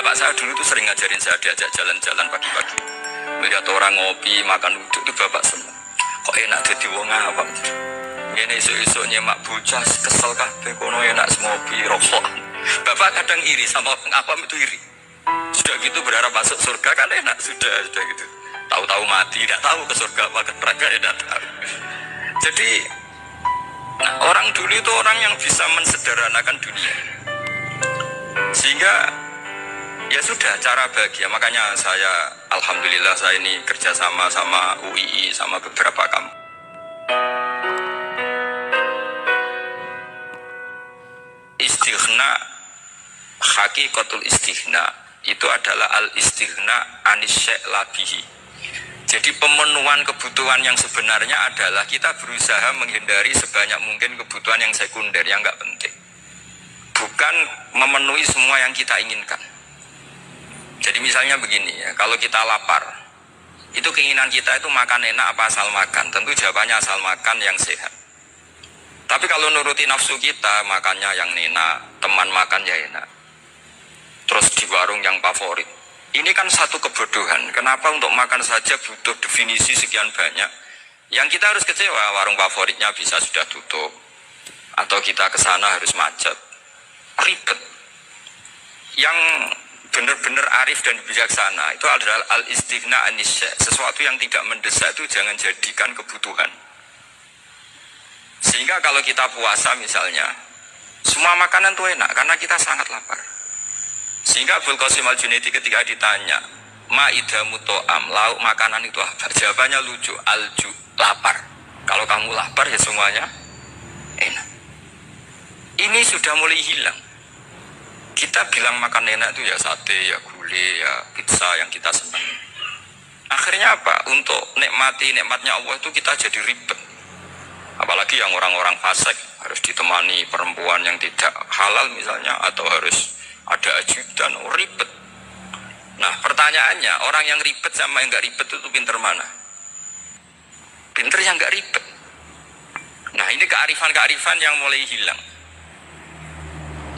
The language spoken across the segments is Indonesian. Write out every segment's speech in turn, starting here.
bapak saya dulu tuh sering ngajarin saya, diajak jalan-jalan pagi-pagi. Melihat orang ngopi, makan uduk itu bapak seneng. Kok enak jadi wong apa? Ini isu-isu nyemak bocah kesel kabeh kono enak ngopi rokok. Bapak kadang iri sama orang awam itu iri. Sudah gitu berharap masuk surga kan enak, sudah gitu. Tahu-tahu mati, tidak tahu ke surga apa ke neraka, tidak tahu. Jadi orang dulu itu orang yang bisa mensederhanakan dunia. Sehingga ya sudah cara bahagia. Makanya saya alhamdulillah saya ini kerjasama sama UII sama beberapa kampus. Istighna, hakikatul istighna itu adalah al-istighna anisya' labihi. Jadi pemenuhan kebutuhan yang sebenarnya adalah kita berusaha menghindari sebanyak mungkin kebutuhan yang sekunder, yang nggak penting. Bukan memenuhi semua yang kita inginkan. Jadi misalnya begini ya, kalau kita lapar, itu keinginan kita itu makan enak apa asal makan? Tentu jawabannya asal makan yang sehat. Tapi kalau nuruti nafsu kita, makannya yang enak, teman makan ya enak. Terus di warung yang favorit. Ini kan satu kebodohan. Kenapa untuk makan saja butuh definisi sekian banyak? Yang kita harus kecewa, warung favoritnya bisa sudah tutup. Atau kita ke sana harus macet. Ribet. Yang benar-benar arif dan bijaksana itu adalah al-istighna anisya. Sesuatu yang tidak mendesak itu jangan jadikan kebutuhan. Sehingga kalau kita puasa misalnya, semua makanan itu enak karena kita sangat lapar. Sehingga Abul Qasim Al-Junaidi ketika ditanya, ma'idamu to'am, lauk makanan itu apa? Jawabannya lucu, alju, lapar. Kalau kamu lapar ya semuanya enak. Ini sudah mulai hilang. Kita bilang makan enak itu ya sate, ya gulai, ya pizza yang kita senang. Akhirnya apa? Untuk nikmati nikmatnya Allah itu kita jadi ribet. Apalagi yang orang-orang fasik harus ditemani perempuan yang tidak halal misalnya, atau harus ada ajudan, ribet. Nah pertanyaannya, orang yang ribet sama yang gak ribet itu pinter mana? Pinter yang gak ribet. Nah ini kearifan-kearifan yang mulai hilang.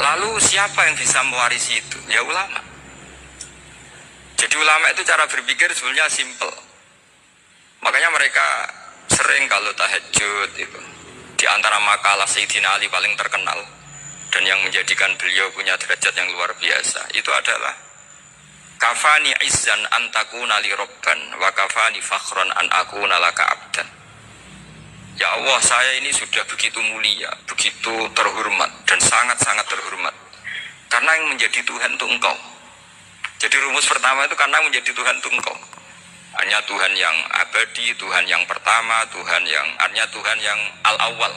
Lalu siapa yang bisa mewarisi itu? Ya ulama. Jadi ulama itu cara berpikir sebenarnya simple. Makanya mereka sering kalau tahajud itu, di antara makalah Sayyidina Ali paling terkenal dan yang menjadikan beliau punya derajat yang luar biasa itu adalah kafani izzan antakuna li robban wa kafani fakhron an akuna laka abdan. Ya Allah, saya ini sudah begitu mulia, begitu terhormat dan sangat-sangat terhormat karena yang menjadi Tuhan itu Engkau. Jadi rumus pertama itu karena menjadi Tuhan itu Engkau. Hanya Tuhan yang abadi, Tuhan yang pertama, Tuhan yang al-awwal.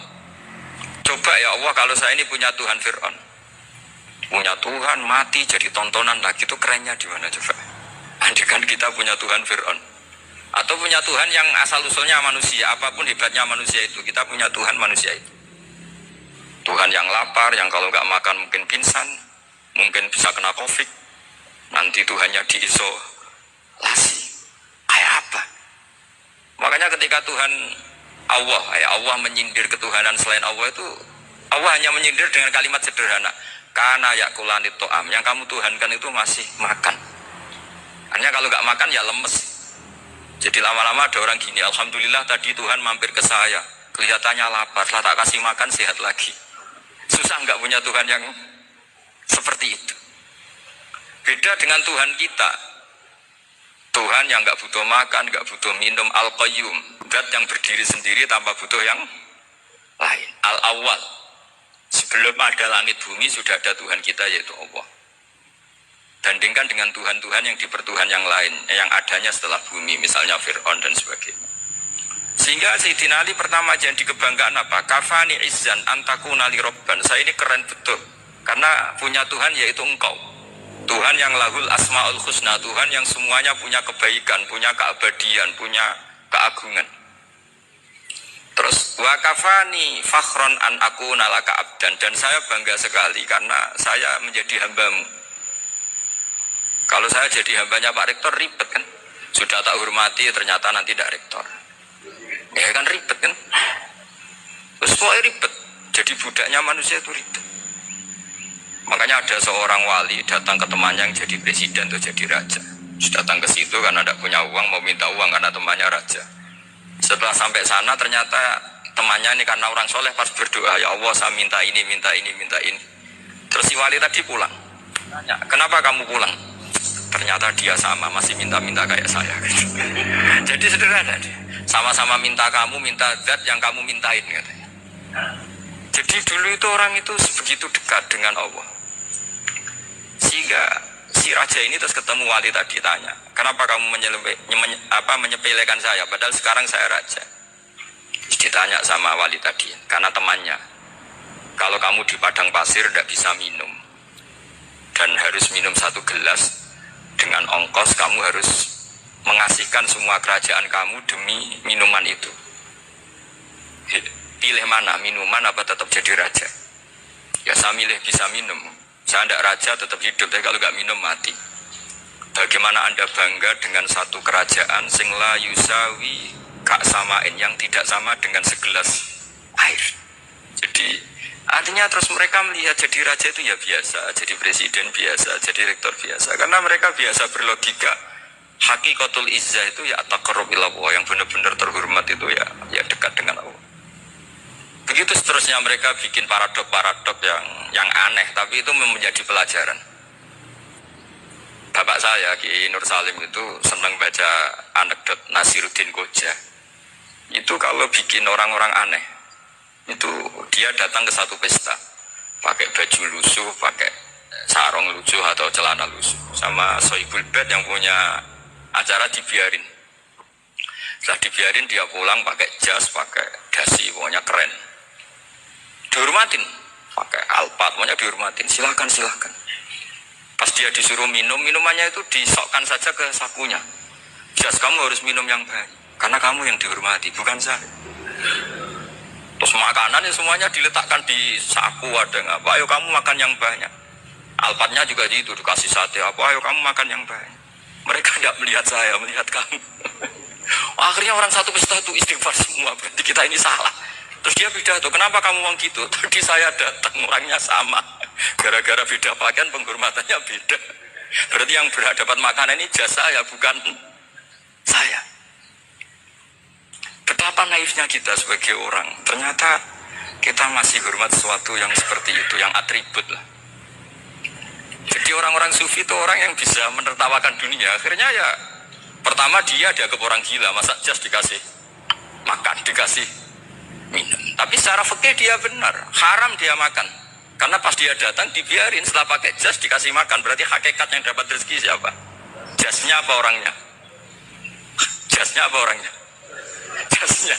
Coba ya Allah, kalau saya ini punya Tuhan Fir'aun, punya Tuhan mati jadi tontonan lagi, itu kerennya di mana coba? Andaikan kita punya Tuhan Fir'aun, atau punya Tuhan yang asal-usulnya manusia, apapun hebatnya manusia itu, kita punya Tuhan manusia itu. Tuhan yang lapar, yang kalau nggak makan mungkin pingsan, mungkin bisa kena COVID, nanti Tuhannya diisolasi. Kayak apa? Makanya ketika Tuhan Allah menyindir ketuhanan selain Allah itu, Allah hanya menyindir dengan kalimat sederhana, karena yakulanit to'am, yang kamu tuhankan itu masih makan. Hanya kalau nggak makan ya lemes. Jadi lama-lama ada orang gini, alhamdulillah tadi Tuhan mampir ke saya, kelihatannya lapar, setelah tak kasih makan sehat lagi. Susah nggak punya Tuhan yang seperti itu. Beda dengan Tuhan kita, Tuhan yang nggak butuh makan, nggak butuh minum, al-qayyum, zat yang berdiri sendiri tanpa butuh yang lain, al-awwal. Sebelum ada langit bumi sudah ada Tuhan kita, yaitu Allah. Bandingkan dengan Tuhan-Tuhan yang dipertuhan yang lain, yang adanya setelah bumi, misalnya Fir'aun dan sebagainya. Sehingga Sayyidina Ali pertama jadi kebanggaan apa? Kafani izzan antakuna li robban. Saya ini keren betul, karena punya Tuhan yaitu Engkau. Tuhan yang lahul asma'ul husna, Tuhan yang semuanya punya kebaikan, punya keabadian, punya keagungan. Terus wa kafani fakhron an akuna laka abdan, dan saya bangga sekali karena saya menjadi hambamu. Kalau saya jadi hambanya Pak Rektor ribet kan, sudah tak hormati ternyata nanti tidak rektor, ya kan ribet kan. Terus semua ribet, jadi budaknya manusia itu ribet. Makanya ada seorang wali datang ke temannya yang jadi presiden atau jadi raja. Datang ke situ karena tidak punya uang, mau minta uang karena temannya raja. Setelah sampai sana ternyata temannya ini karena orang soleh pas berdoa, ya Allah saya minta ini, minta ini, minta ini. Terus si wali tadi pulang. Tanya, kenapa kamu pulang? Ternyata dia sama, masih minta-minta kayak saya. Jadi sederhana dia. Sama-sama minta kamu, minta zat yang kamu mintain katanya. Jadi dulu itu orang itu begitu dekat dengan Allah. Sehingga si raja ini terus ketemu wali tadi tanya, kenapa kamu menyepelekan saya padahal sekarang saya raja? Terus ditanya sama wali tadi, karena temannya, kalau kamu di padang pasir tidak bisa minum dan harus minum 1 gelas, dengan ongkos kamu harus mengasihkan semua kerajaan kamu demi minuman itu. Pilih mana, minuman apa tetap jadi raja? Ya saya milih bisa minum. Saya tidak raja tetap hidup, tapi kalau nggak minum mati. Bagaimana Anda bangga dengan satu kerajaan sing la yusawi kak samain, yang tidak sama dengan segelas air. Jadi artinya terus mereka melihat jadi raja itu ya biasa, jadi presiden biasa, jadi rektor biasa, karena mereka biasa berlogika. Hakikatul izzah itu ya taqarrub ila Allah, yang benar-benar terhormat itu ya dekat dengan Allah. Begitu seterusnya mereka bikin paradok-paradok yang aneh, tapi itu menjadi pelajaran. Bapak saya Ki Nur Salim itu senang baca anekdot Nasiruddin Koja. Itu kalau bikin orang-orang aneh, itu dia datang ke satu pesta, pakai baju lusuh, pakai sarung lusuh atau celana lusuh, sama Sohibul Bed yang punya acara dibiarin. Setelah dibiarin dia pulang pakai jas, pakai dasi, pokoknya keren. Dihormatin, pakai alpat, pokoknya dihormatin, silakan. Pas dia disuruh minum, minumannya itu disokkan saja ke sakunya. Jas, kamu harus minum yang banyak, karena kamu yang dihormati, bukan saya. Terus makanan semuanya diletakkan di saku, ada nggak? Ayo kamu makan yang banyak. Alpatnya juga gitu, dikasih sate, ayo kamu makan yang banyak. Mereka tidak melihat saya, melihat kamu. Akhirnya orang satu pesta itu istighfar semua, berarti kita ini salah. Terus dia pidato, kenapa kamu ngomong gitu? Tadi saya datang, orangnya sama. Gara-gara beda pakaian, penghormatannya beda. Berarti yang berhak dapat makanan ini jasa ya, bukan saya. Betapa naifnya kita sebagai orang. Ternyata kita masih hormat sesuatu yang seperti itu, yang atribut lah. Jadi orang-orang sufi itu orang yang bisa menertawakan dunia. Akhirnya ya, pertama dia dianggap orang gila, masa jas dikasih makan, dikasih minum. Tapi secara fikih dia benar, haram dia makan. Karena pas dia datang dibiarin, setelah pakai jas dikasih makan. Berarti hakikat yang dapat rezeki siapa? Jasnya apa orangnya? Jasnya apa orangnya? Jasnya.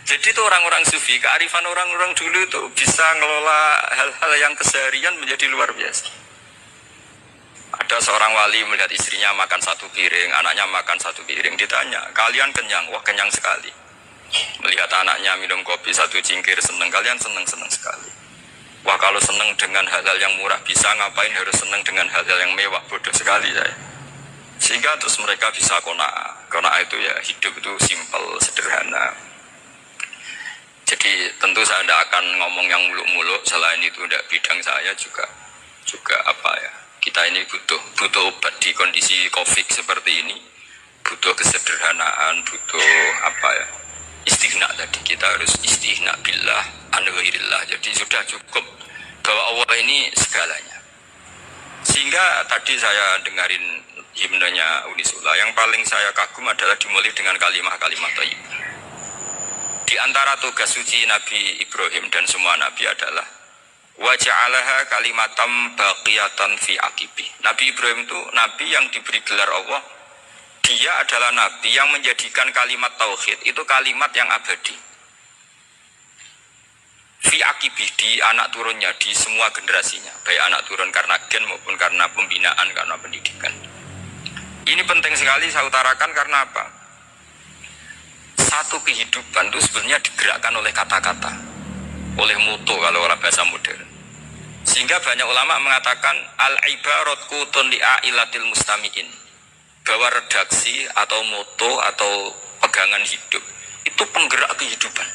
Jadi itu orang-orang sufi, kearifan orang-orang dulu itu bisa ngelola hal-hal yang keseharian menjadi luar biasa. Ada seorang wali melihat istrinya makan 1 piring, anaknya makan 1 piring, ditanya, kalian kenyang? Wah, kenyang sekali. Melihat anaknya minum kopi 1 cingkir, seneng. Kalian seneng sekali. Wah, kalau seneng dengan hal-hal yang murah bisa, ngapain harus seneng dengan hal-hal yang mewah? Bodoh sekali saya. Sehingga terus mereka bisa qanaah itu ya, hidup itu simpel, sederhana. Jadi tentu saya tidak akan ngomong yang muluk-muluk, selain itu tidak bidang saya juga apa ya, kita ini butuh obat di kondisi COVID seperti ini, butuh kesederhanaan, butuh apa ya, istighna. Tadi kita harus istighna billah an ghairillah. Jadi sudah cukup bahwa Allah ini segalanya. Sehingga tadi saya dengarin himnenya Unisula, yang paling saya kagum adalah dimulai dengan kalimat-kalimat thayyibah. Di antara tugas suci Nabi Ibrahim dan semua Nabi adalah wa ja'alaha kalimatam baqiyatan fi aqibi. Nabi Ibrahim itu Nabi yang diberi gelar Allah. Dia adalah Nabi yang menjadikan kalimat tauhid itu kalimat yang abadi. Fi aqibi, di anak turunnya, di semua generasinya, baik anak turun karena gen maupun karena pembinaan, karena pendidikan. Ini penting sekali saya utarakan karena apa? Satu kehidupan itu sebenarnya digerakkan oleh kata-kata, oleh mutu kalau orang bahasa modern. Sehingga banyak ulama mengatakan al-ibarat qutun li'ailatil mustami'in, bahwa redaksi atau moto atau pegangan hidup itu penggerak kehidupan.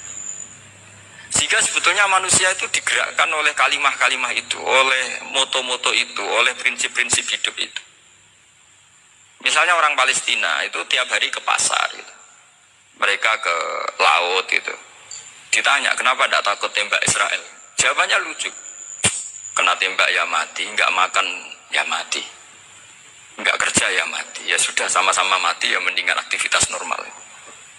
Sehingga sebetulnya manusia itu digerakkan oleh kalimah-kalimah itu, oleh moto-moto itu, oleh prinsip-prinsip hidup itu. Misalnya orang Palestina itu tiap hari ke pasar gitu. Mereka ke laut gitu. Ditanya kenapa tidak takut tembak Israel? Jawabannya lucu. Kena tembak ya mati, nggak makan ya mati, nggak kerja ya mati. Ya sudah sama-sama mati ya mendingan aktivitas normal.